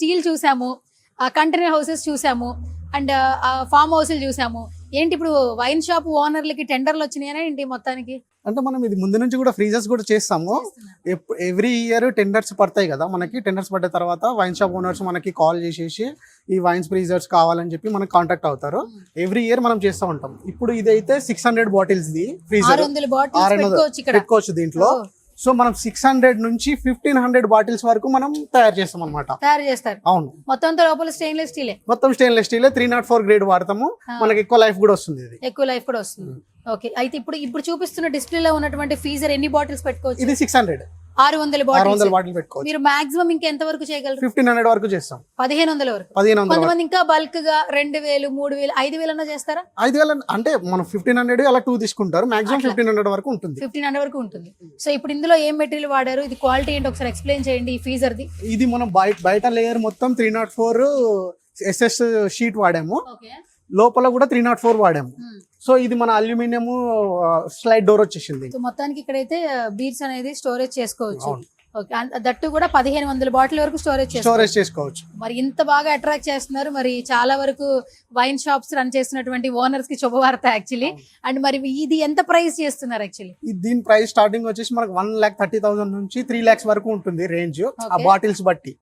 Steel చూసాము, container houses చూసాము, and form హౌస్లు చూసాము. ఏంటి ఇప్పుడు వైన్ షాప్ ఓనర్లకి టెండర్లు వచ్చినాయనా ఏంటి మొత్తానికి? అంటే మనం ఇది ముందు నుంచి కూడా ఫ్రీజర్స్ కూడా చేస్తాము. ఎవ్రీ ఇయర్ టెండర్స్ పడతాయి కదా మనకి. టెండర్స్ పడ్డ తర్వాత వైన్ షాప్ ఓనర్స్ మనకి కాల్ చేసేసి ఈ వైన్స్ ఫ్రీజర్స్ కావాలని చెప్పి మనకి కాంటాక్ట్ అవుతారు. ఎవ్రీ ఇయర్ మనం చేస్తూ ఉంటాం. ఇప్పుడు ఇదైతే 600 బాటిల్స్ ది ఫ్రీజర్ 600 పెట్టుకోవచ్చు దీంట్లో. సో మనం 600 నుంచి 1500 బాటిల్స్ వరకు మనం తయారు చేస్తాం అనమాట. తయారు చేస్తారు. అవును, మొత్తం లోపల స్టెయిన్లెస్ స్టీలే. మొత్తం స్టెయిన్లెస్ స్టీల్ 304 గ్రేడ్ వాడతాము. మనకి ఎక్కువ లైఫ్ కూడా వస్తుంది. ఇది ఎక్కువ లైఫ్ కూడా వస్తుంది. ఓకే, అయితే ఇప్పుడు చూపిస్తున్న డిస్ప్లేలో ఉన్నటువంటి ఫ్రీజర్ ఎన్ని బాటిల్స్ పెట్టుకోవచ్చు? ఇది 600 600 బాటిల్స్ పెట్టుకోవచ్చు. మీరు మాక్సిమం ఇంకా ఎంత వరకు చేయగలరు? 1500 వరకు చేస్తాం. 1500 వరకు. కొంతమంది ఇంకా బల్క్ గా 2000, 3000, 5000 అన్నా చేస్తారా? 5000 అంటే మనం 1500 అలా 2 తీసుకుంటారు. మాక్సిమం 1500 వరకు ఉంటుంది. 1500 వరకు ఉంటుంది. సో ఇప్పుడు ఇందులో ఏం మెటీరియల్ వాడారు, ఇది క్వాలిటీ ఏంటి ఒకసారి ఎక్స్ప్లెయిన్ చేయండి. ఈ ఫ్రీజర్ ది ఇది మనం బయట లేయర్ మొత్తం 304 SS షీట్ వాడాము. లోపల కూడా 304 వాడాము. సో ఇది మన అల్యూమినియం స్లైడ్ డోర్ వచ్చేసింది. మొత్తానికి ఇక్కడైతే బీర్స్ అనేది స్టోరేజ్ చేసుకోవచ్చు. దట్టు కూడా 1500 బాటిల్ వరకు స్టోరేజ్ చేసుకోవచ్చు. మరి ఇంత బాగా అట్రాక్ట్ చేస్తున్నారు. మరి చాలా వరకు వైన్ షాప్స్ రన్ చేస్తున్నటువంటి ఓనర్స్ కి శుభవార్త యాక్చువల్లీ. అండ్ మరి ఇది ఎంత ప్రైస్ చేస్తున్నారు యాక్చువల్లీ? దీని ప్రైస్ స్టార్టింగ్ వచ్చేసి మనకు 1,30,000 నుంచి 3 lakhs వరకు ఉంటుంది రేంజ్, ఆ బాటిల్స్ బట్టి.